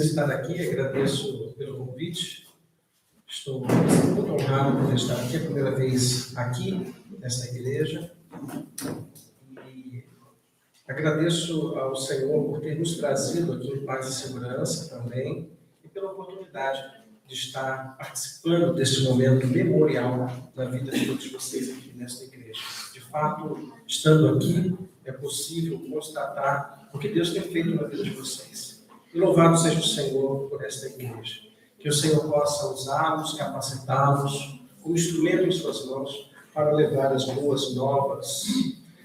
Estar aqui, agradeço pelo convite. Estou muito honrado por estar aqui, a primeira vez aqui nessa igreja. E agradeço ao Senhor por ter nos trazido aqui em paz e segurança também, e pela oportunidade de estar participando deste momento memorial na vida de todos vocês aqui nesta igreja. De fato, estando aqui, é possível constatar o que Deus tem feito na vida de vocês. E louvado seja o Senhor por esta igreja. Que o Senhor possa usá-los, capacitá-los, como instrumento em suas mãos, para levar as boas novas.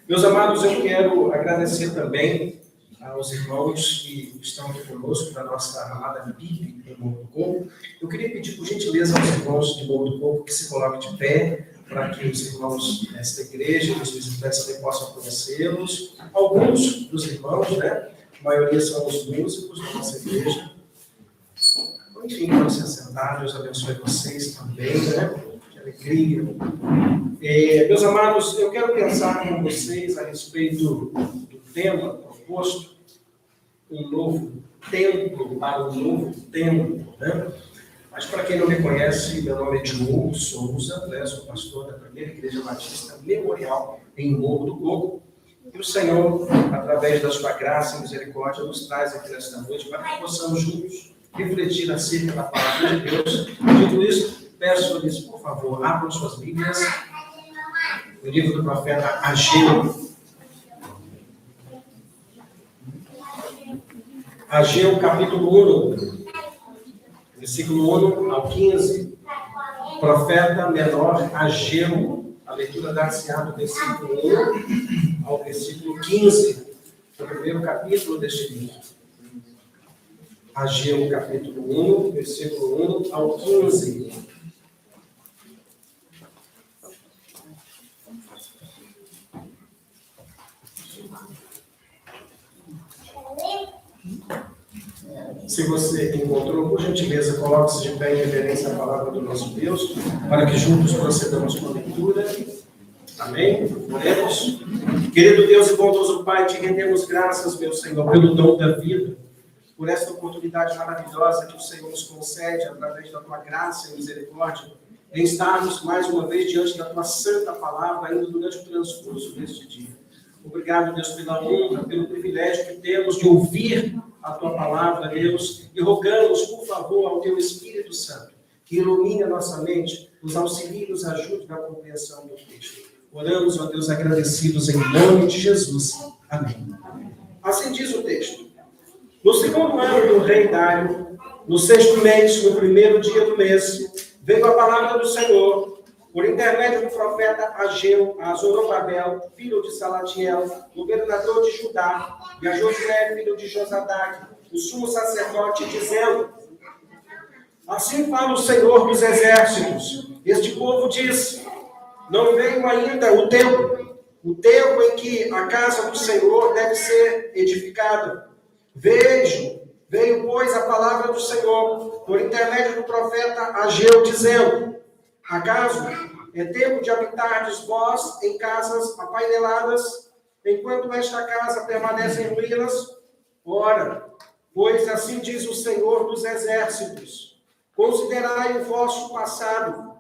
Meus amados, eu quero agradecer também aos irmãos que estão aqui conosco, da nossa amada PIB em Morro do Coco. Eu queria pedir, por gentileza, aos irmãos de Morro do Coco que se coloquem de pé, para que os irmãos desta igreja, os visitantes também possam conhecê-los. Alguns dos irmãos, né? A maioria são os músicos da nossa igreja. Enfim, vamos se assentar. Deus abençoe vocês também, né? Que alegria. Meus amados, eu quero pensar com vocês a respeito do tema proposto, um novo templo para um novo templo, né? Mas para quem não me conhece, meu nome é Diogo Souza, né? Sou pastor da primeira igreja batista memorial em Morro do Coco. E o Senhor, através da sua graça e misericórdia, nos traz aqui nesta noite para que possamos juntos refletir acerca da palavra de Deus. Dito isso, peço-lhes, por favor, abram suas Bíblias no livro do profeta Ageu. Ageu, capítulo 1, versículo 1 ao 15. Profeta menor Ageu. A leitura dar-se-á do versículo 1 ao versículo 15, do primeiro capítulo deste livro. Ageu, capítulo 1, versículo 1 ao 15. Se você encontrou, por gentileza, coloque-se de pé em reverência à palavra do nosso Deus, para que juntos procedamos com a leitura. Amém? Oremos. Querido Deus e bondoso Pai, te rendemos graças, meu Senhor, pelo dom da vida, por esta oportunidade maravilhosa que o Senhor nos concede, através da tua graça e misericórdia, em estarmos mais uma vez diante da tua santa palavra, ainda durante o transcurso deste dia. Obrigado, Deus, pela honra, pelo privilégio que temos de ouvir a tua palavra, Deus, e rogamos, por favor, ao teu Espírito Santo, que ilumine a nossa mente, nos auxilie e nos ajude na compreensão do texto. Oramos, ó Deus, agradecidos em nome de Jesus. Amém. Assim diz o texto. No segundo ano do rei Dário, no sexto mês, no primeiro dia do mês, veio a palavra do Senhor, por intermédio do profeta Ageu, a Zorobabel, filho de Salatiel, governador de Judá, e a Josué, filho de Josadaque, o sumo sacerdote, dizendo: assim fala o Senhor dos exércitos. Este povo diz: não veio ainda o tempo em que a casa do Senhor deve ser edificada. Veio, pois, a palavra do Senhor, por intermédio do profeta Ageu, dizendo: acaso é tempo de habitardes vós em casas apaineladas, enquanto esta casa permanece em ruínas? Ora, pois assim diz o Senhor dos exércitos: considerai o vosso passado.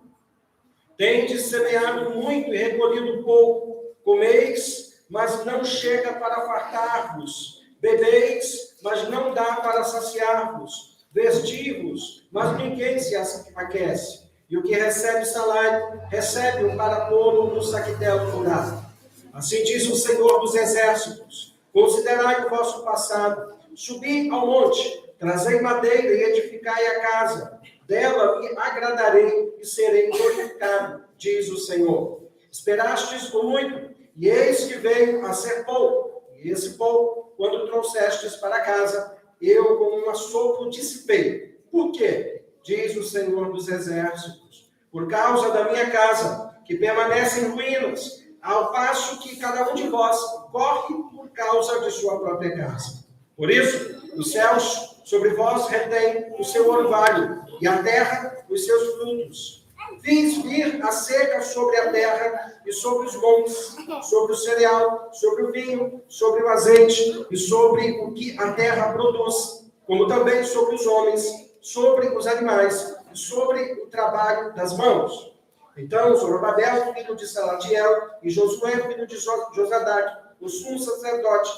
Tendes semeado muito e recolhido pouco. Comeis, mas não chega para fartar-vos. Bebeis, mas não dá para saciar-vos. Vestir-vos, mas ninguém se aquece. E o que recebe salário, recebe-o para pô-lo no saquetel furado. Assim diz o Senhor dos exércitos: considerai o vosso passado. Subi ao monte, trazei madeira e edificai a casa. Dela me agradarei e serei glorificado, diz o Senhor. Esperastes muito, e eis que veio a ser pouco. E esse pouco, quando trouxestes para casa, eu com um assopro dissipei. Por quê? Diz o Senhor dos exércitos: por causa da minha casa, que permanece em ruínas, ao passo que cada um de vós corre por causa de sua própria casa. Por isso, os céus sobre vós retêm o seu orvalho, e a terra os seus frutos. Fiz vir a seca sobre a terra e sobre os montes, sobre o cereal, sobre o vinho, sobre o azeite e sobre o que a terra produz. como também sobre os homens, sobre os animais e sobre o trabalho das mãos. Então, Zorobabel, filho de Salatiel, e Josué, filho de Josadaque, o sumo sacerdote,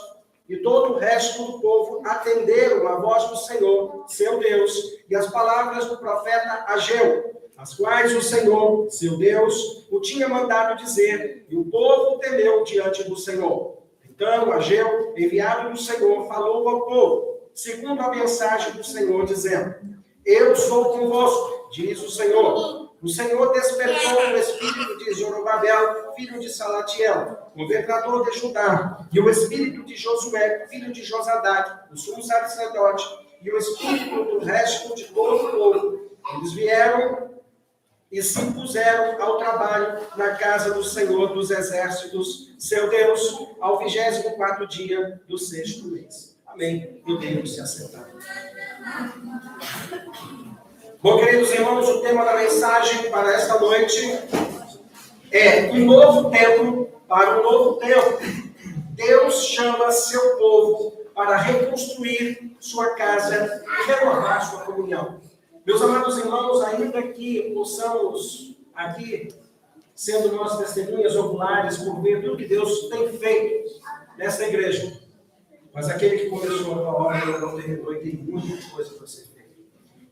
e todo o resto do povo atenderam a voz do Senhor, seu Deus, e as palavras do profeta Ageu, as quais o Senhor, seu Deus, o tinha mandado dizer, e o povo temeu diante do Senhor. Então, Ageu, enviado do Senhor, falou ao povo, segundo a mensagem do Senhor, dizendo: Eu sou convosco, diz o Senhor. O Senhor despertou o espírito de Zorobabel, filho de Salatiel, governador de Judá, e o espírito de Josué, filho de Josadaque, o sumo sacerdote, e o espírito do resto de todo o povo. Eles vieram e se puseram ao trabalho na casa do Senhor dos Exércitos, seu Deus, ao 24º dia do 6º mês. Amém. Podemos se assentar. Bom, queridos irmãos, o tema da mensagem para esta noite é um novo tempo para um novo tempo. Deus chama seu povo para reconstruir sua casa e renovar sua comunhão. Meus amados irmãos, ainda que possamos aqui, sendo nós testemunhas oculares, por ver tudo que Deus tem feito nesta igreja, mas aquele que começou a obra ainda não terminou e tem muita coisa para ser feita.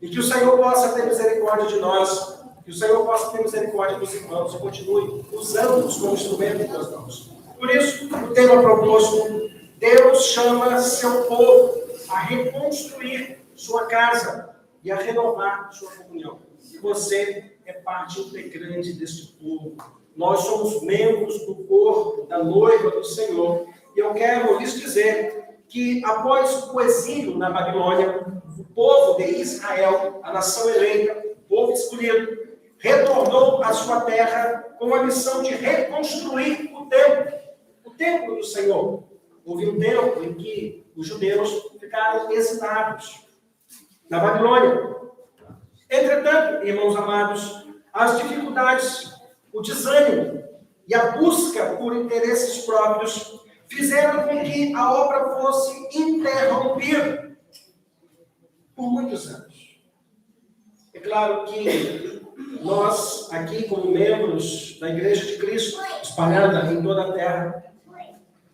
E que o Senhor possa ter misericórdia de nós, que o Senhor possa ter misericórdia dos irmãos e continue usando-os como instrumento em suas mãos. Por isso, o tema proposto: Deus chama seu povo a reconstruir sua casa e a renovar sua comunhão. Você é parte integrante deste povo. Nós somos membros do corpo da noiva do Senhor. E eu quero lhes dizer que, após o exílio na Babilônia, o povo de Israel, a nação eleita, o povo escolhido, retornou à sua terra com a missão de reconstruir o templo do Senhor. Houve um tempo em que os judeus ficaram exilados na Babilônia. Entretanto, irmãos amados, as dificuldades, o desânimo e a busca por interesses próprios fizeram com que a obra fosse interrompida por muitos anos. É claro que nós, aqui como membros da Igreja de Cristo, espalhada em toda a terra,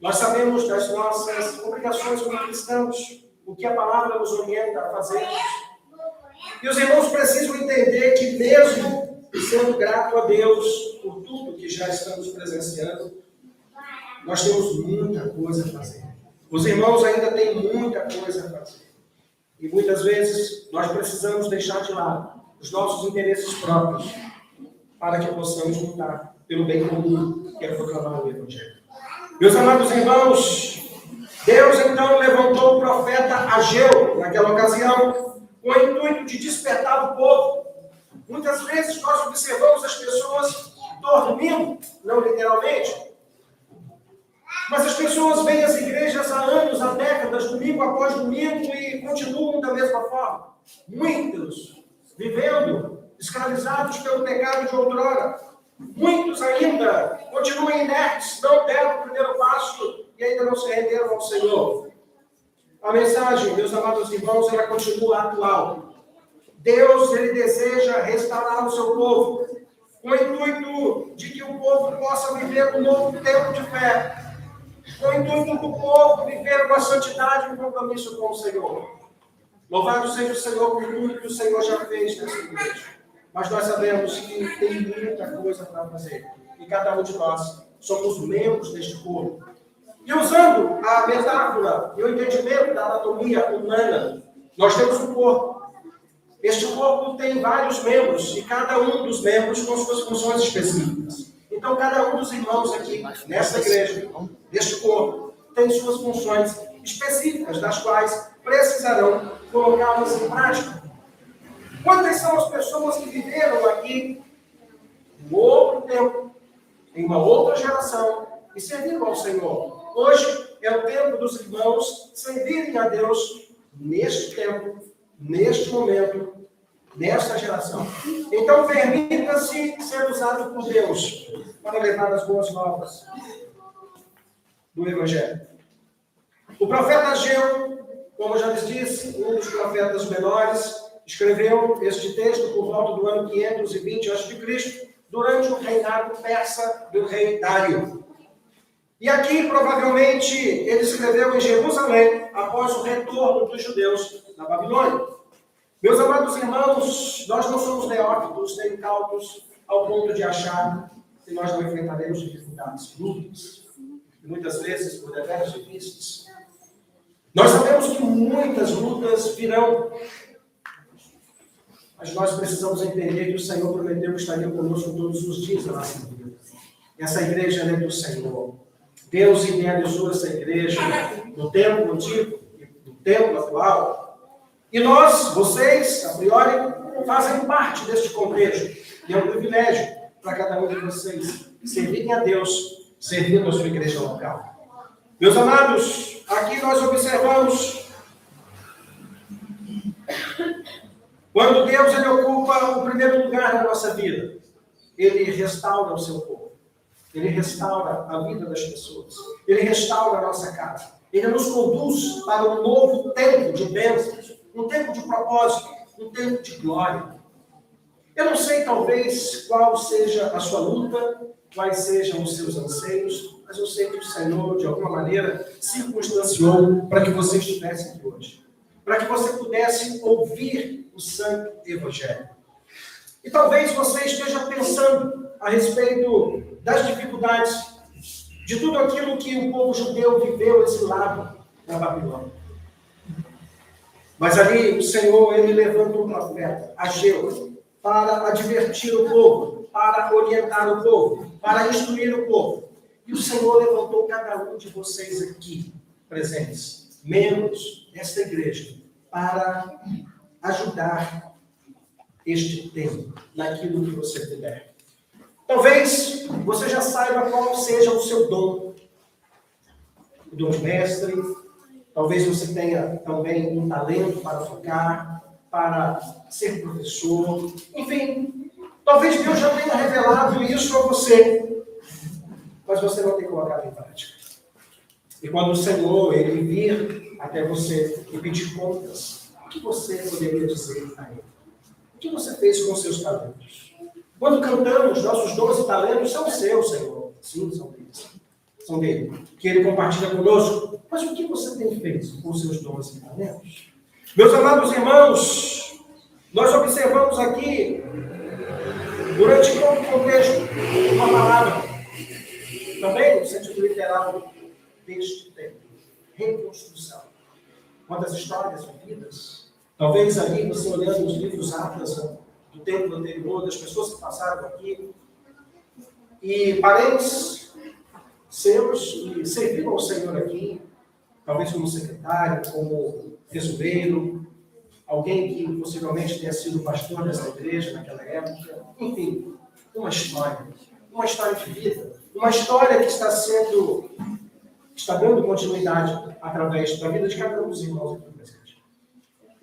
nós sabemos das nossas obrigações como cristãos, o que a palavra nos orienta a fazer. E os irmãos precisam entender que, mesmo sendo grato a Deus por tudo que já estamos presenciando, nós temos muita coisa a fazer. Os irmãos ainda têm muita coisa a fazer. E muitas vezes nós precisamos deixar de lado os nossos interesses próprios para que possamos lutar pelo bem comum, que é proclamar o Evangelho. Meus amados irmãos, Deus então levantou o profeta Ageu, naquela ocasião, com o intuito de despertar o povo. Muitas vezes nós observamos as pessoas dormindo, não literalmente, mas as pessoas vêm às igrejas há anos, há décadas, domingo após domingo, e continuam da mesma forma. Muitos vivendo escravizados pelo pecado de outrora. Muitos ainda continuam inertes, não deram o primeiro passo e ainda não se renderam ao Senhor. A mensagem, meus amados irmãos, ela continua atual. Deus, ele deseja restaurar o seu povo, com o intuito de que o povo possa viver um novo tempo de fé, com o intuito do povo viver uma santidade e um compromisso com o Senhor. Louvado seja o Senhor por tudo que o Senhor já fez nessa igreja. Mas nós sabemos que tem muita coisa para fazer. E cada um de nós somos membros deste corpo. E usando a metáfora e o entendimento da anatomia humana, nós temos um corpo. Este corpo tem vários membros, e cada um dos membros com suas funções específicas. Então, cada um dos irmãos aqui, nesta igreja, deste corpo, tem suas funções específicas, das quais precisarão colocá-las em prática. Quantas são as pessoas que viveram aqui um outro tempo, em uma outra geração, e serviram ao Senhor? Hoje é o tempo dos irmãos servirem a Deus neste tempo, neste momento, nesta geração. Então, permita-se ser usado por Deus para levar as boas novas do Evangelho. O profeta Ageu Como eu já lhes disse, um dos profetas menores escreveu este texto por volta do ano 520 a.C., durante o reinado persa do rei Dário. E aqui, provavelmente, ele escreveu em Jerusalém, após o retorno dos judeus da Babilônia. Meus amados irmãos, nós não somos neófitos nem incautos ao ponto de achar que nós não enfrentaremos dificuldades, lutas, e muitas vezes por deveras difíceis. Nós sabemos que muitas lutas virão, mas nós precisamos entender que o Senhor prometeu que estaria conosco todos os dias da nossa vida. Essa igreja é do Senhor. Deus idealizou essa igreja no tempo antigo e no tempo atual. E nós, vocês, a priori, fazem parte deste contexto. E é um privilégio para cada um de vocês servirem a Deus, servindo a sua igreja local. Meus amados, aqui nós observamos quando Deus ele ocupa o primeiro lugar na nossa vida, ele restaura o seu povo. Ele restaura a vida das pessoas. Ele restaura a nossa casa. Ele nos conduz para um novo tempo de bênçãos, um tempo de propósito, um tempo de glória. Eu não sei, talvez, qual seja a sua luta, quais sejam os seus anseios, mas eu sei que o Senhor, de alguma maneira, circunstanciou para que você estivesse aqui hoje. Para que você pudesse ouvir o Santo Evangelho. E talvez você esteja pensando a respeito das dificuldades, de tudo aquilo que o povo judeu viveu exilado na Babilônia. Mas ali o Senhor, ele levanta um profeta, Ageu, para advertir o povo, para orientar o povo, para instruir o povo. E o Senhor levantou cada um de vocês aqui, presentes, membros desta igreja, para ajudar este tempo, naquilo que você puder. Talvez você já saiba qual seja o seu dom. O dom de mestre. Talvez você tenha também um talento para tocar, para ser professor. Enfim, talvez Deus já tenha revelado isso a você, mas você não tem colocado em prática. E quando o Senhor ele vir até você e pedir contas, o que você poderia dizer a Ele? O que você fez com os seus talentos? Quando cantamos, nossos 12 talentos são seus, Senhor. Sim, são deles. São dele. Que Ele compartilha conosco. Mas o que você tem feito com os seus 12 talentos? Meus amados irmãos, nós observamos aqui, durante todo o contexto, uma palavra. Também no sentido literal deste tempo. Reconstrução. Quantas histórias vividas. Talvez ali, você olhando os livros Atlas do tempo anterior, das pessoas que passaram aqui, e parentes seus que serviram ao Senhor aqui, talvez como secretário, como tesoureiro, alguém que possivelmente tenha sido pastor dessa igreja naquela época, enfim, uma história de vida, uma história que está dando continuidade através da vida de cada um dos irmãos aqui presentes.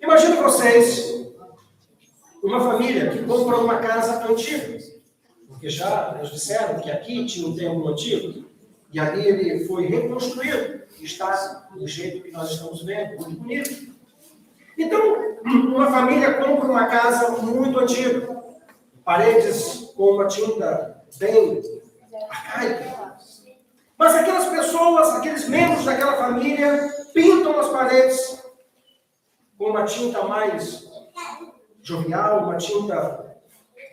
Imagina vocês, uma família que compra uma casa antiga, porque já eles disseram que aqui tinha um templo antigo, e ali ele foi reconstruído, e está do jeito que nós estamos vendo, muito bonito. Então, uma família compra uma casa muito antiga, paredes com uma tinta bem arcaica. Mas aquelas pessoas, aqueles membros daquela família, pintam as paredes com uma tinta mais jovial, uma tinta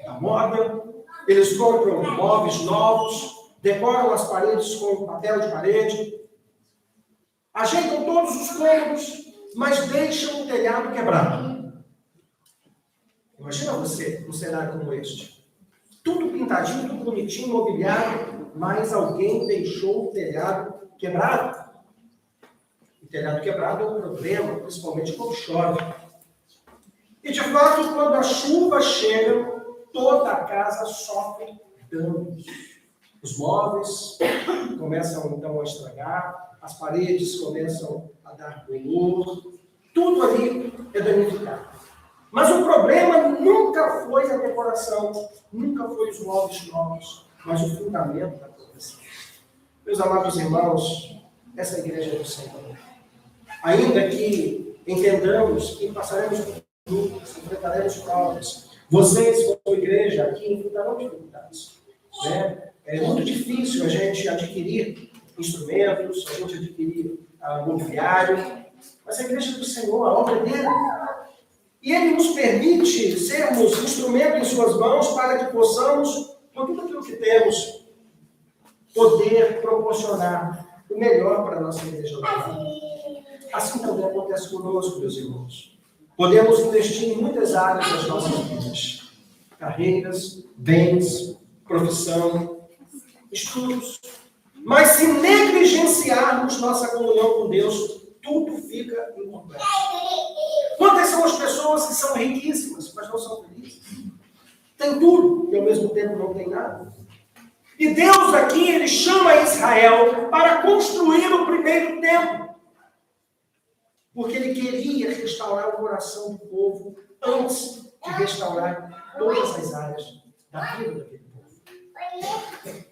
da moda. Eles compram móveis novos, decoram as paredes com papel de parede, ajeitam todos os cômodos, mas deixam o telhado quebrado. Imagina você um cenário como este. Tudo pintadinho, tudo bonitinho, mobiliado, mas alguém deixou o telhado quebrado. O telhado quebrado é um problema, principalmente quando chove. E de fato, quando a chuva chega, toda a casa sofre danos. Os móveis começam então a estragar, as paredes começam a dar bolor, tudo ali é danificado. Mas o problema nunca foi a decoração, nunca foi os móveis novos, mas o fundamento da proteção. Meus amados irmãos, essa igreja é do Senhor. Ainda que entendamos que passaremos por lutas, enfrentaremos provas. Vocês, como igreja, aqui enfrentarão dificuldades. Né? É muito difícil a gente adquirir instrumentos, a gente adquirir mobiliário, mas a igreja do Senhor, a obra dele. E ele nos permite sermos instrumento em suas mãos para que possamos, com tudo aquilo que temos, poder proporcionar o melhor para a nossa igreja local. Assim também acontece conosco, meus irmãos. Podemos investir em muitas áreas das nossas vidas. Carreiras, bens, profissão, estudos. Mas se negligenciarmos nossa comunhão com Deus, tudo fica incompleto. Quantas são as pessoas que são riquíssimas, mas não são felizes? Tem tudo e ao mesmo tempo não tem nada. E Deus aqui, ele chama Israel para construir o primeiro templo. Porque ele queria restaurar o coração do povo antes de restaurar todas as áreas da vida daquele povo.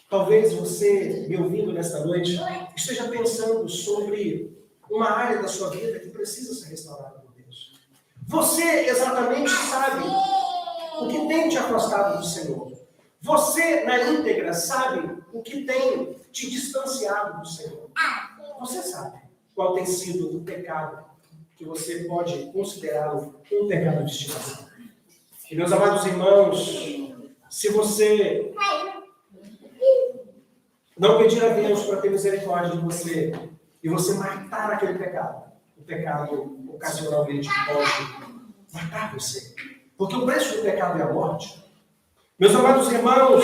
Talvez você, me ouvindo nesta noite, esteja pensando sobre uma área da sua vida que precisa ser restaurada por Deus. Você exatamente sabe o que tem te afastado do Senhor. Você, na íntegra, sabe o que tem te distanciado do Senhor. Você sabe qual tem sido o pecado que você pode considerá-lo um pecado de estimação. E, meus amados irmãos, se você não pedir a Deus para ter misericórdia de você, e você matar aquele pecado, o pecado ocasionalmente pode matar você. Porque o preço do pecado é a morte. Meus amados irmãos,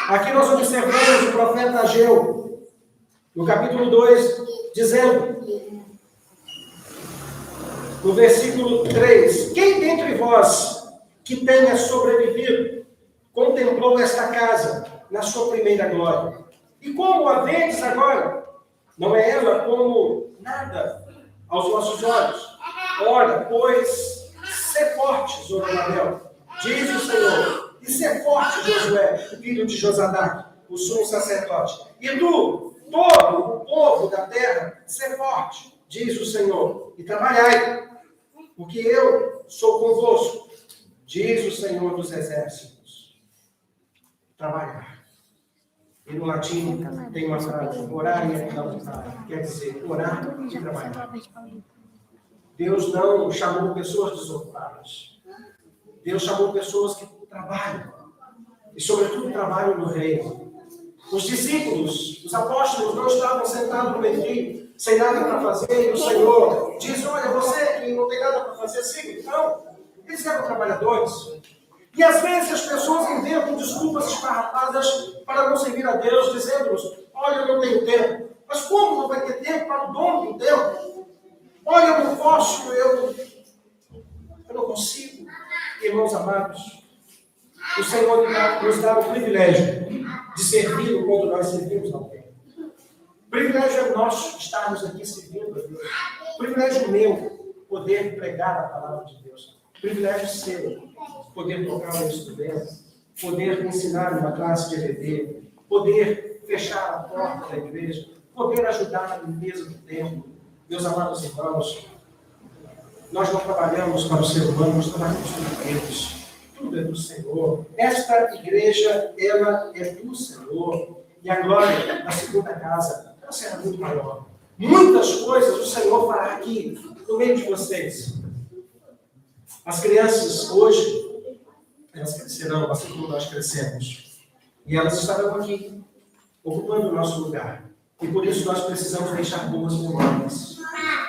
aqui nós observamos o profeta Ageu, no capítulo 2, dizendo, no versículo 3, quem dentre vós que tenha sobrevivido contemplou esta casa na sua primeira glória? E como a vedes agora? Não é ela como nada aos vossos olhos. Ora, pois, sê forte, Zorobabel, diz o Senhor, e sê forte, Josué, filho de Josadá, o sumo sacerdote. E tu, todo o povo da terra, sê forte, diz o Senhor, e trabalhai, porque eu sou convosco, diz o Senhor dos exércitos. Trabalhar. E no latim tem uma frase, orar e exaltar, quer dizer, orar e trabalhar. Deus não chamou pessoas desocupadas. Deus chamou pessoas que trabalham. E, sobretudo, trabalham no reino. Os discípulos, os apóstolos, não estavam sentados no meio, sem nada para fazer, e o Senhor diz, olha, você que não tem nada para fazer, siga. Então, eles eram trabalhadores. E às vezes as pessoas inventam desculpas esfarrapadas para não servir a Deus, dizendo-nos, olha, eu não tenho tempo. Mas como não vai ter tempo para o dono do tempo? Olha, eu não posso, eu não consigo. Irmãos amados, o Senhor nos dá o privilégio de servi-lo quando nós servimos alguém. O privilégio é nosso estarmos aqui servindo a Deus. O privilégio meu poder pregar a palavra de Deus. O privilégio seu poder tocar um instrumento, poder ensinar uma classe de EVD, poder fechar a porta da igreja, poder ajudar na limpeza do templo. Meus amados irmãos, nós não trabalhamos para o ser humano, nós trabalhamos para Deus. Tudo é do Senhor. Esta igreja, ela é do Senhor. E a glória da segunda casa, ela será muito maior. Muitas coisas o Senhor fará aqui, no meio de vocês. As crianças hoje, elas crescerão assim como nós crescemos. E elas estarão aqui, ocupando o nosso lugar. E por isso nós precisamos deixar boas memórias,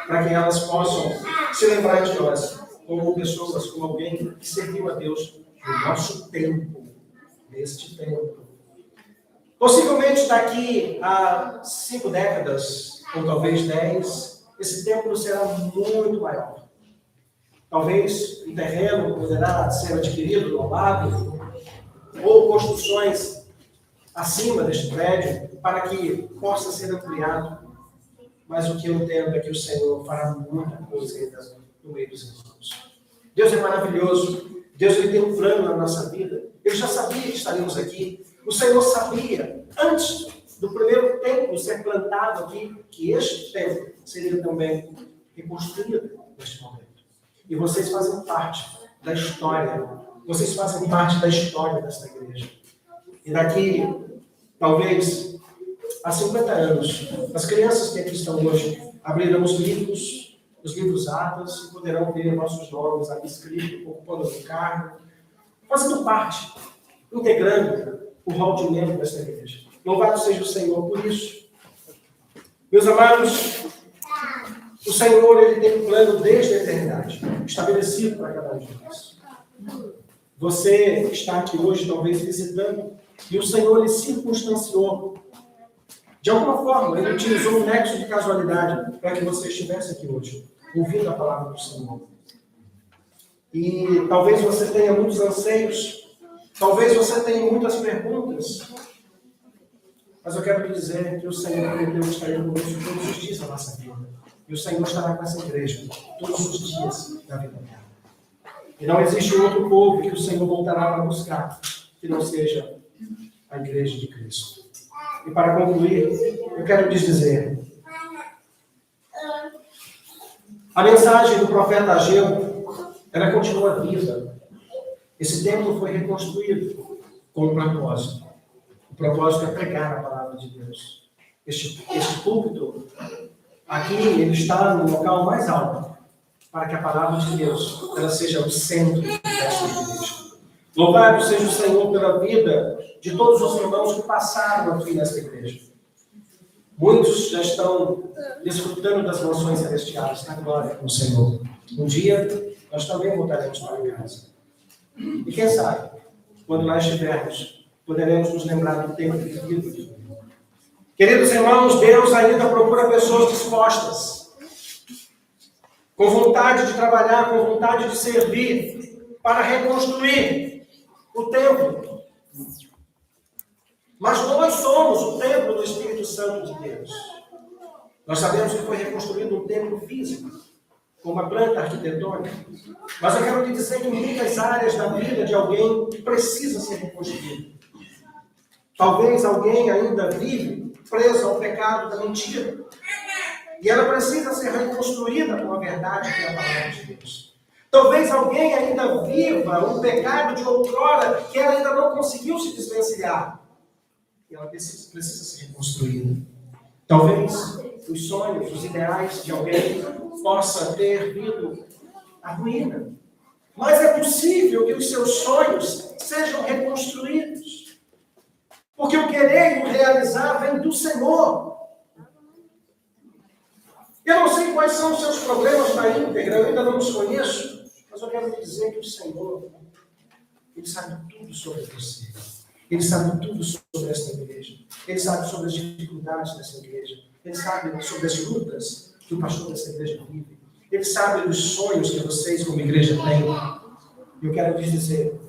para que elas possam se lembrar de nós, como pessoas, como alguém que serviu a Deus no nosso tempo, neste tempo. Possivelmente daqui a 5 décadas, ou talvez 10, esse templo será muito maior. Talvez um terreno poderá ser adquirido ao lado, ou construções acima deste prédio, para que possa ser ampliado. Mas o que eu entendo é que o Senhor fará muita coisa ainda no meio dos irmãos. Deus é maravilhoso. Deus ele tem um plano na nossa vida. Eu já sabia que estaríamos aqui. O Senhor sabia, antes do primeiro templo ser plantado aqui, que este templo seria também reconstruído neste momento. E vocês fazem parte da história. Vocês fazem parte da história desta igreja. E daqui, talvez, há 50 anos, as crianças que aqui estão hoje abrirão os livros atos, e poderão ver nossos nomes aqui escritos, ocupando o cargo, fazendo parte, integrando o rol de membro desta igreja. Louvado seja o Senhor por isso. Meus amados, o Senhor, Ele tem um plano desde a eternidade, estabelecido para cada um de nós. Você está aqui hoje, talvez, visitando, e o Senhor lhe circunstanciou. De alguma forma, Ele utilizou um nexo de casualidade para que você estivesse aqui hoje, ouvindo a palavra do Senhor. E talvez você tenha muitos anseios, talvez você tenha muitas perguntas, mas eu quero lhe dizer que o Senhor prometeu estar conosco todos os dias da nossa vida. E o Senhor estará com essa igreja todos os dias da vida dela. E não existe outro povo que o Senhor voltará para buscar que não seja a igreja de Cristo. E para concluir, eu quero lhes dizer: a mensagem do profeta Ageu, ela continua viva. Esse templo foi reconstruído com um propósito. O propósito é pregar a palavra de Deus. Este púlpito, aqui, ele está no local mais alto, para que a palavra de Deus ela seja o centro desta igreja. Louvado seja o Senhor pela vida de todos os irmãos que passaram aqui nesta igreja. Muitos já estão desfrutando das mansões celestiais, na glória com o Senhor. Um dia, nós também voltaremos para casa. E quem sabe, quando lá estivermos, poderemos nos lembrar do tempo vivido. Queridos irmãos, Deus ainda procura pessoas dispostas, com vontade de trabalhar, com vontade de servir, para reconstruir o templo. Mas nós somos o templo do Espírito Santo de Deus. Nós sabemos que foi reconstruído um templo físico, com uma planta arquitetônica. Mas eu quero te dizer que em muitas áreas da vida de alguém precisa ser reconstruído. Talvez alguém ainda vive preso ao pecado da mentira. E ela precisa ser reconstruída com a verdade que é a palavra de Deus. Talvez alguém ainda viva um pecado de outrora que ela ainda não conseguiu se desvencilhar. E ela precisa ser reconstruída. Talvez os sonhos, os ideais de alguém possa ter vindo à ruína. Mas é possível que os seus sonhos sejam reconstruídos. Porque o querer e o realizar vem do Senhor. Eu não sei quais são os seus problemas na íntegra, eu ainda não os conheço, mas eu quero te dizer que o Senhor, Ele sabe tudo sobre você. Ele sabe tudo sobre esta igreja. Ele sabe sobre as dificuldades dessa igreja. Ele sabe sobre as lutas que o pastor dessa igreja vive. Ele sabe dos sonhos que vocês como igreja têm. E eu quero lhes dizer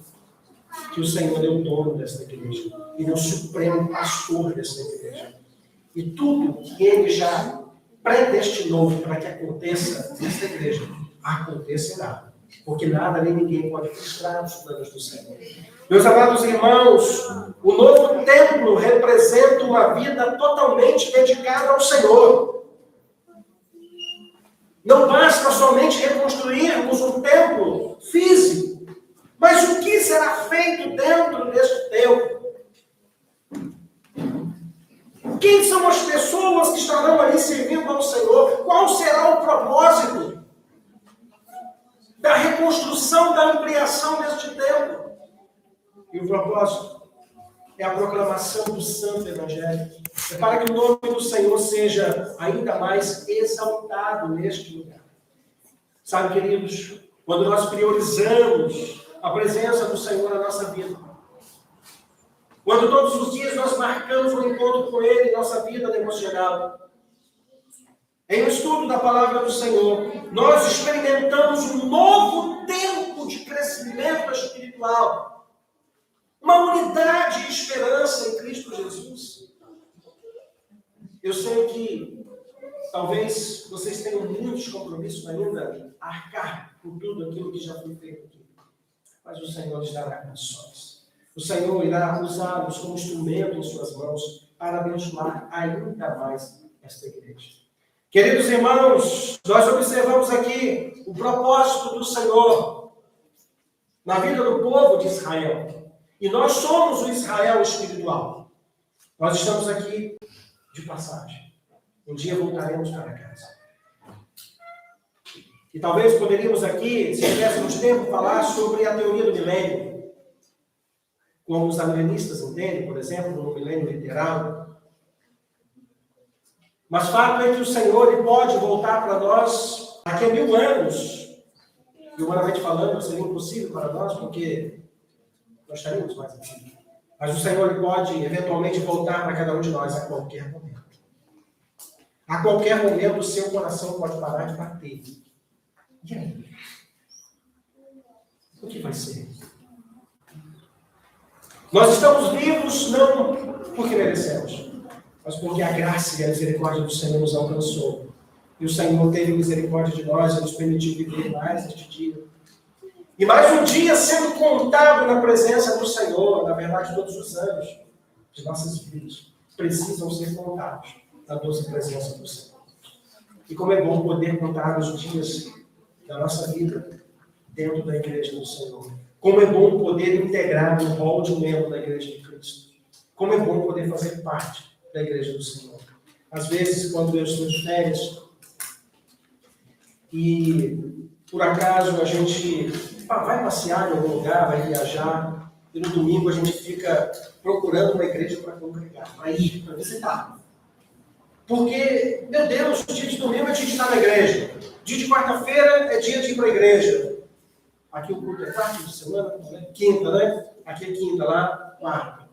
que o Senhor é o dono desta igreja. Ele é o supremo pastor desta igreja. E tudo que Ele já predestinou para que aconteça nesta igreja, acontecerá. Porque nada nem ninguém pode frustrar os planos do Senhor. Meus amados irmãos, o novo templo representa uma vida totalmente dedicada ao Senhor. Não basta somente reconstruirmos um templo físico, mas o que será feito dentro deste templo? Quem são as pessoas que estarão ali servindo ao Senhor? Qual será o propósito da reconstrução, da ampliação deste templo? E o propósito é a proclamação do Santo Evangelho. É para que o nome do Senhor seja ainda mais exaltado neste lugar. Sabe, queridos, quando nós priorizamos a presença do Senhor na nossa vida, quando todos os dias nós marcamos um encontro com Ele em nossa vida devocional, em um estudo da palavra do Senhor, nós experimentamos um novo tempo de crescimento espiritual. Uma unidade e esperança em Cristo Jesus. Eu sei que talvez vocês tenham muitos compromissos ainda a arcar com tudo aquilo que já foi feito aqui. Mas o Senhor lhes dará condições. O Senhor irá usá-los como instrumento em suas mãos para abençoar ainda mais esta igreja. Queridos irmãos, nós observamos aqui o propósito do Senhor na vida do povo de Israel. E nós somos o Israel espiritual. Nós estamos aqui de passagem. Um dia voltaremos para casa. E talvez poderíamos aqui, se tivéssemos tempo, falar sobre a teoria do milênio. Como os amilenistas entendem, por exemplo, no milênio literal. Mas fato é que o Senhor ele pode voltar para nós daqui a 1000 anos. E humanamente falando, seria impossível para nós, porque nós estaríamos mais aqui. Mas o Senhor ele pode eventualmente voltar para cada um de nós a qualquer momento. A qualquer momento o seu coração pode parar de bater. E aí? O que vai ser? Nós estamos vivos não porque merecemos, mas porque a graça e a misericórdia do Senhor nos alcançou. E o Senhor teve misericórdia de nós e nos permitiu viver mais este dia. E mais um dia sendo contado na presença do Senhor, na verdade todos os anos de nossas vidas precisam ser contados na doce presença do Senhor. E como é bom poder contar os dias da nossa vida dentro da igreja do Senhor. Como é bom poder integrar no rol de um membro da igreja de Cristo. Como é bom poder fazer parte da igreja do Senhor. Às vezes, quando eu estou de férias e por acaso a gente vai passear em algum lugar, vai viajar, e no domingo a gente fica procurando uma igreja para congregar, para ir, para visitar. Porque, meu Deus, dia de domingo é dia de estar na igreja. Dia de quarta-feira é dia de ir para a igreja. Aqui o culto é quarta de semana, né? Quinta, né? Aqui é quinta, lá, quarta.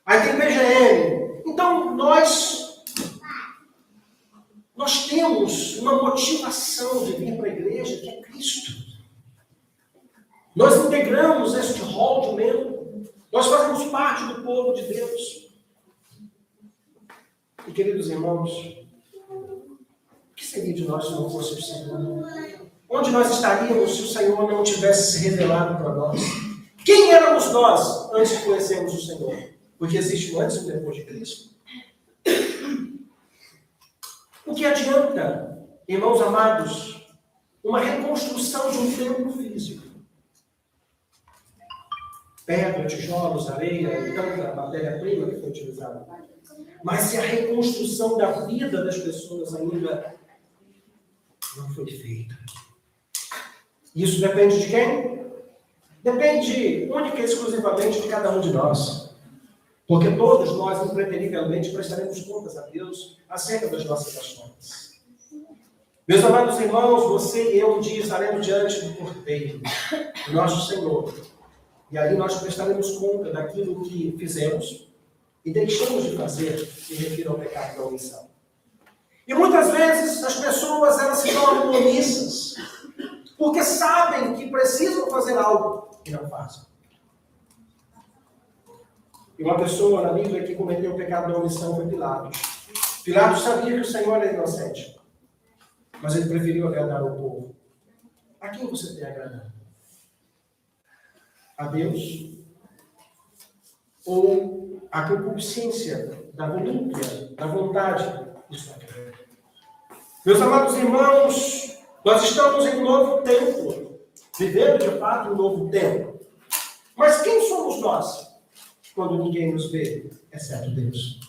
Aí tem PGM. Então, nós temos uma motivação de vir para a igreja, que é Cristo. Nós integramos este rol de membro. Nós fazemos parte do povo de Deus. E, queridos irmãos, o que seria de nós se não fosse o Senhor? Onde nós estaríamos se o Senhor não tivesse se revelado para nós? Quem éramos nós antes de conhecermos o Senhor? Porque existe um antes e um depois de Cristo. O que adianta, irmãos amados, uma reconstrução de um templo físico? Pedra, tijolos, areia e tanta matéria-prima que foi utilizada. Mas se a reconstrução da vida das pessoas ainda não foi feita. Isso depende de quem? Depende única e exclusivamente de cada um de nós. Porque todos nós, impreterivelmente, prestaremos contas a Deus acerca das nossas ações. Meus amados irmãos, você e eu um dia estaremos diante do porteiro, do nosso Senhor. E aí nós prestaremos conta daquilo que fizemos e deixamos de fazer, se refiro ao pecado da omissão. E muitas vezes as pessoas elas se tornam omissas, porque sabem que precisam fazer algo e não fazem. E uma pessoa na Bíblia que cometeu o pecado da omissão foi Pilatos. Pilatos sabia que o Senhor era inocente, mas ele preferiu agradar o povo. A quem você tem agradado? A Deus? Ou a concupiscência da volúpia, da vontade de sua carne? Meus amados irmãos, nós estamos em um novo tempo, vivendo de fato um novo tempo. Mas quem somos nós quando ninguém nos vê, exceto Deus?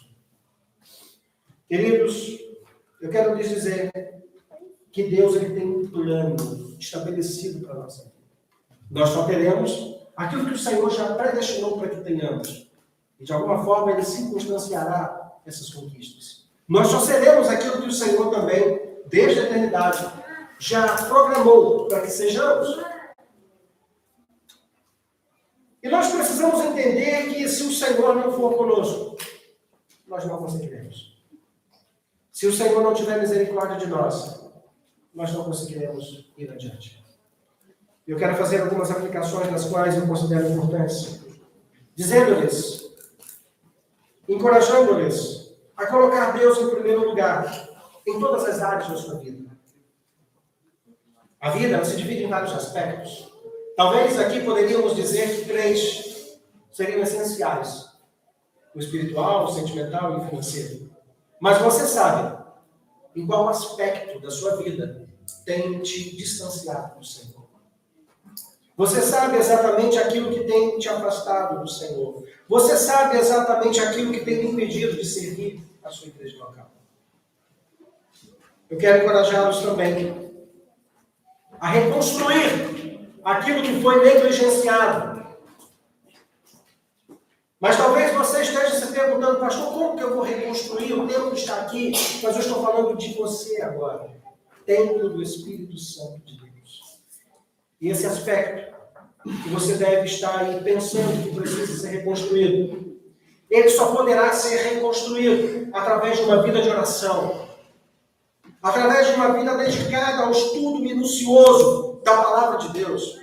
Queridos, eu quero lhes dizer que Deus ele tem um plano estabelecido para a nossa vida. Nós só teremos aquilo que o Senhor já predestinou para que tenhamos. E de alguma forma Ele circunstanciará essas conquistas. Nós só seremos aquilo que o Senhor também, desde a eternidade, já programou para que sejamos. E nós precisamos entender que se o Senhor não for conosco, nós não conseguiremos. Se o Senhor não tiver misericórdia de nós, nós não conseguiremos ir adiante. Eu quero fazer algumas aplicações das quais eu considero importantes, dizendo-lhes, encorajando-lhes a colocar Deus em primeiro lugar em todas as áreas da sua vida. A vida ela se divide em vários aspectos. Talvez aqui poderíamos dizer que 3 seriam essenciais. o espiritual, o sentimental e o financeiro. Mas você sabe em qual aspecto da sua vida tem te distanciado do Senhor. Você sabe exatamente aquilo que tem te afastado do Senhor. Você sabe exatamente aquilo que tem te impedido de servir a sua igreja local. Eu quero encorajá-los também a reconstruir aquilo que foi negligenciado. Mas talvez você esteja se perguntando, pastor, como que eu vou reconstruir? O tempo está aqui, mas eu estou falando de você agora. Templo do Espírito Santo de Deus. E esse aspecto que você deve estar aí pensando que precisa ser reconstruído, ele só poderá ser reconstruído através de uma vida de oração, através de uma vida dedicada ao estudo minucioso da palavra de Deus.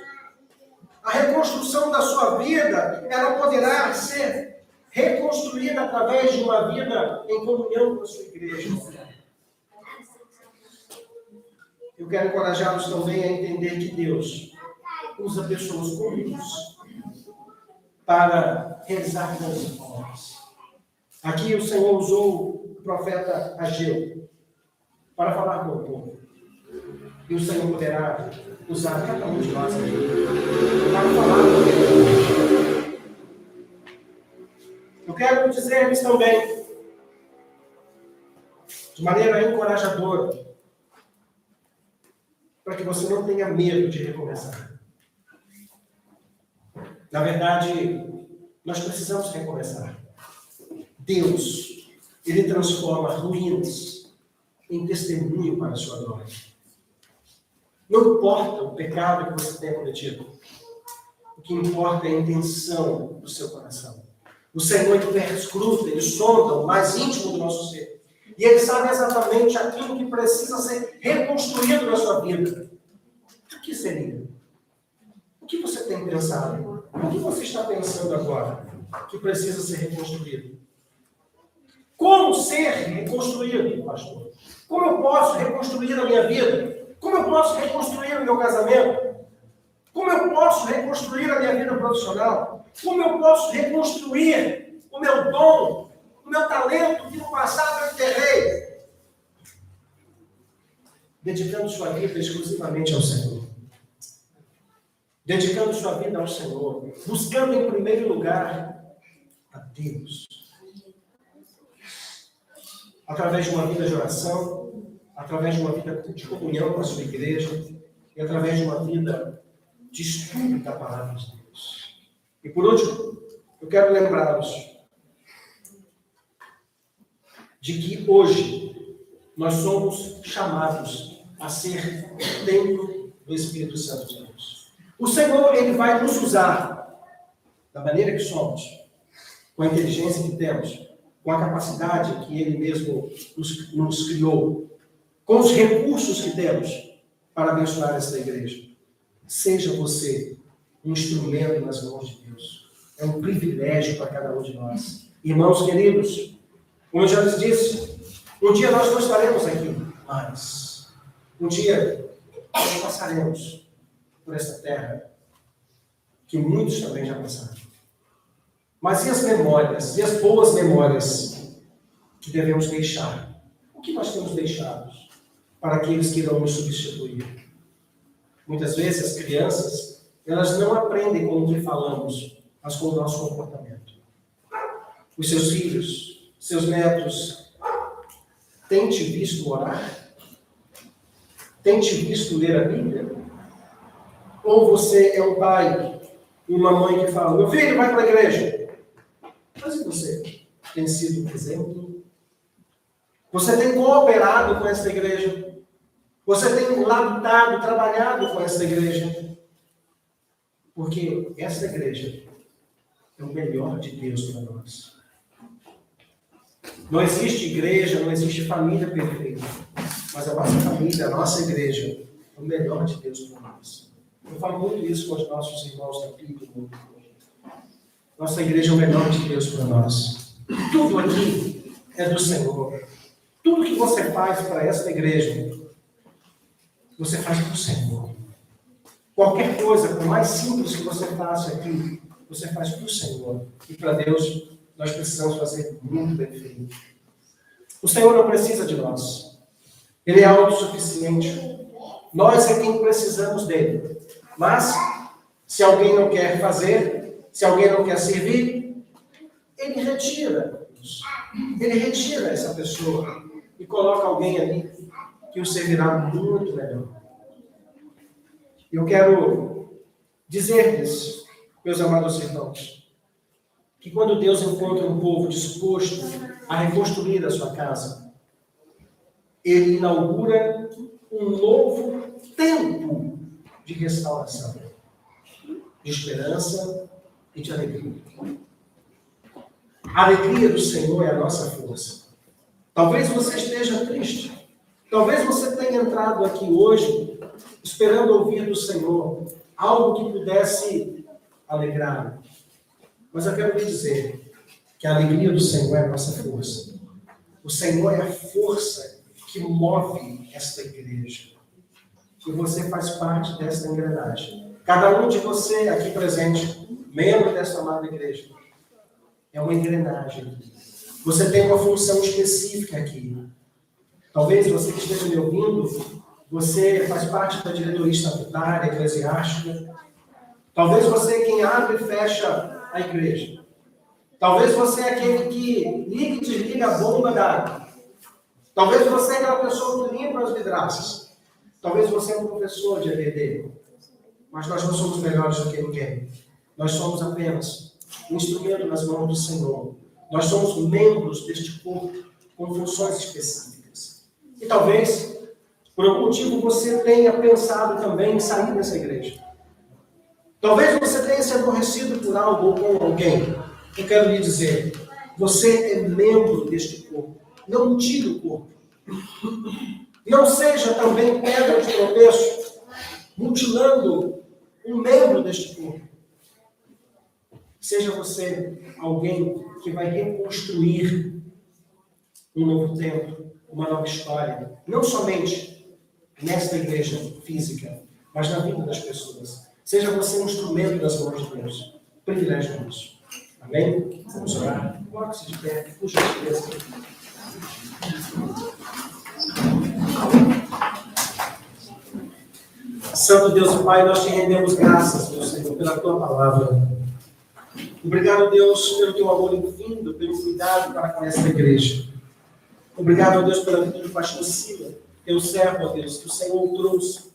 A reconstrução da sua vida, ela poderá ser reconstruída através de uma vida em comunhão com a sua igreja. Eu quero encorajá-los também a entender que Deus usa pessoas comuns para realizar grandes obras. Aqui o Senhor usou o profeta Ageu para falar com o povo. E o Senhor poderá usar cada um de nós aqui para falar com ele. Eu quero dizer-lhes também, de maneira encorajadora, para que você não tenha medo de recomeçar. Na verdade, nós precisamos recomeçar. Deus, Ele transforma ruínas em testemunho para a sua glória. Não importa o pecado que você tenha cometido. O que importa é a intenção do seu coração. O Senhor, Ele perscruta, Ele sonda o mais íntimo do nosso ser. E Ele sabe exatamente aquilo que precisa ser reconstruído na sua vida. O que seria? O que você tem pensado? O que você está pensando agora que precisa ser reconstruído? Como ser reconstruído, pastor? Como eu posso reconstruir a minha vida? Como eu posso reconstruir o meu casamento? Como eu posso reconstruir a minha vida profissional? Como eu posso reconstruir o meu dom, o meu talento que no passado eu enterrei? Dedicando sua vida exclusivamente ao Senhor. Dedicando sua vida ao Senhor. Buscando em primeiro lugar a Deus. Através de uma vida de oração, através de uma vida de comunhão com a sua igreja e através de uma vida de estudo da palavra de Deus. E por último, eu quero lembrá-los de que hoje nós somos chamados a ser templo do Espírito Santo de Deus. O Senhor, Ele vai nos usar da maneira que somos, com a inteligência que temos, com a capacidade que Ele mesmo nos criou, com os recursos que temos para abençoar essa igreja. Seja você um instrumento nas mãos de Deus. É um privilégio para cada um de nós. Irmãos queridos, como eu já lhes disse, um dia nós não estaremos aqui, mas um dia nós passaremos por essa terra, que muitos também já passaram. Mas e as memórias, e as boas memórias que devemos deixar? O que nós temos deixado para aqueles que irão nos substituir? Muitas vezes as crianças, elas não aprendem com o que falamos, mas com o nosso comportamento. Os seus filhos, seus netos, têm te visto orar? Têm te visto ler a Bíblia? Ou você é um pai e uma mãe que fala, meu filho, vai para a igreja. Mas e você? Tem sido um exemplo? Você tem cooperado com essa igreja? Você tem labutado, trabalhado com essa igreja? Porque essa igreja é o melhor de Deus para nós. Não existe igreja, não existe família perfeita. Mas a nossa família, a nossa igreja, é o melhor de Deus para nós. Eu falo muito isso com os nossos irmãos da Bíblia. Nossa igreja é o melhor de Deus para nós. Tudo aqui é do Senhor. Tudo que você faz para esta igreja, você faz para o Senhor. Qualquer coisa, por mais simples que você faça aqui, você faz para o Senhor. E para Deus nós precisamos fazer muito bem feito. O Senhor não precisa de nós. Ele é autossuficiente. Nós é quem precisamos dele. Mas, se alguém não quer fazer, se alguém não quer servir, ele retira. Ele retira essa pessoa e coloca alguém ali que o servirá muito melhor. Eu quero dizer-lhes, meus amados irmãos, que quando Deus encontra um povo disposto a reconstruir a sua casa, Ele inaugura um novo tempo de restauração, de esperança e de alegria. A alegria do Senhor é a nossa força. Talvez você esteja triste. Talvez você tenha entrado aqui hoje esperando ouvir do Senhor algo que pudesse alegrá-lo. Mas eu quero lhe dizer que a alegria do Senhor é a nossa força. O Senhor é a força que move esta igreja. E você faz parte desta engrenagem. Cada um de você aqui presente, membro desta amada igreja, é uma engrenagem. Você tem uma função específica aqui. Talvez você que esteja me ouvindo, você faz parte da diretoria estatutária, eclesiástica. Talvez você é quem abre e fecha a igreja. Talvez você é aquele que liga e desliga a bomba d'água. Talvez você é aquela pessoa que limpa as vidraças. Talvez você é um professor de EBD. Mas nós não somos melhores do que ninguém. Nós somos apenas um instrumento nas mãos do Senhor. Nós somos membros deste corpo com funções específicas. E talvez, por algum motivo, você tenha pensado também em sair dessa igreja. Talvez você tenha se aborrecido por algo ou com alguém. Eu quero lhe dizer, você é membro deste corpo. Não tire o corpo. Não seja também pedra de tropeço, mutilando um membro deste corpo. Seja você alguém que vai reconstruir um novo tempo, uma nova história. Não somente nesta igreja física, mas na vida das pessoas. Seja você um instrumento das mãos de Deus. Privilégio nosso. Amém? Vamos orar. Coloque-se de pé, por gentileza. Santo Deus e Pai, nós te rendemos graças, meu Senhor, pela tua palavra. Obrigado, Deus, pelo teu amor infindo, pelo cuidado para com esta igreja. Obrigado, Deus, pela vida do pastor Sila, teu servo, Deus, que o Senhor trouxe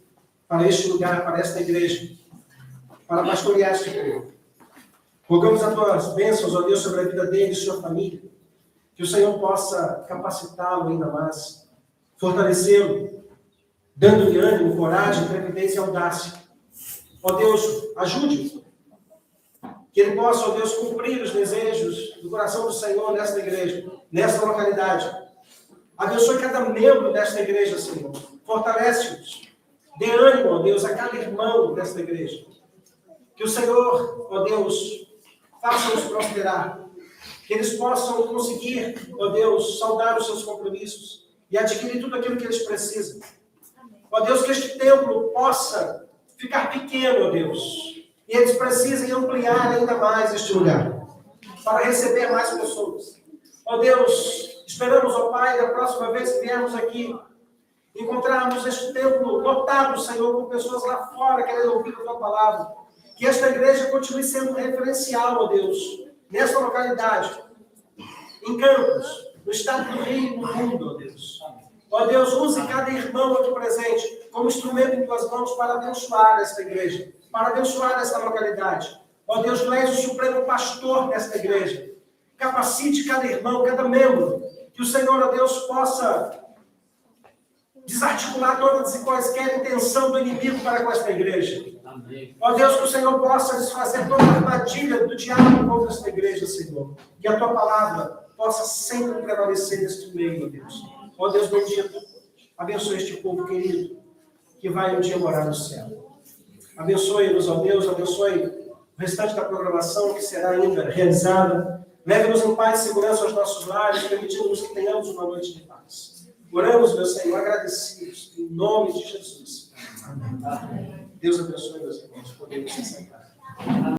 para este lugar, para esta igreja, para pastorear este povo. Rogamos as tuas bênçãos, ó Deus, sobre a vida dele e sua família. Que o Senhor possa capacitá-lo ainda mais, fortalecê-lo, dando-lhe ânimo, coragem, previdência e audácia. Ó Deus, ajude-o. Que ele possa, ó Deus, cumprir os desejos do coração do Senhor nesta igreja, nesta localidade. Abençoe cada membro desta igreja, Senhor. Fortalece-os. Dê ânimo, ó Deus, a cada irmão desta igreja. Que o Senhor, ó Deus, faça-os prosperar. Que eles possam conseguir, ó Deus, saldar os seus compromissos e adquirir tudo aquilo que eles precisam. Ó Deus, que este templo possa ficar pequeno, ó Deus. E eles precisem ampliar ainda mais este lugar, para receber mais pessoas. Ó Deus, esperamos, ó Pai, da próxima vez que viermos aqui, encontrarmos este templo lotado, Senhor, com pessoas lá fora querendo ouvir a tua palavra. Que esta igreja continue sendo um referencial, ó Deus, nesta localidade, em Campos, no estado do Rio e no mundo, ó Deus. Ó Deus, use cada irmão aqui presente como instrumento em tuas mãos para abençoar esta igreja, para abençoar esta localidade. Ó Deus, tu és o supremo pastor desta igreja. Capacite cada irmão, cada membro, que o Senhor, ó Deus, possa desarticular todas e quaisquer intenção do inimigo para com esta igreja. Amém. Ó Deus, que o Senhor possa desfazer toda a armadilha do diabo contra esta igreja, Senhor. Que a tua palavra possa sempre prevalecer neste meio, ó Deus. Ó Deus bendito, abençoe este povo querido, que vai um dia morar no céu. Abençoe-nos, ó Deus, abençoe o restante da programação que será ainda realizada. Leve-nos em paz e segurança aos nossos lares, permitindo-nos que tenhamos uma noite de paz. Oramos, meu Senhor, agradecidos, em nome de Jesus. Amém. Deus abençoe, meus irmãos. Podemos se sentar.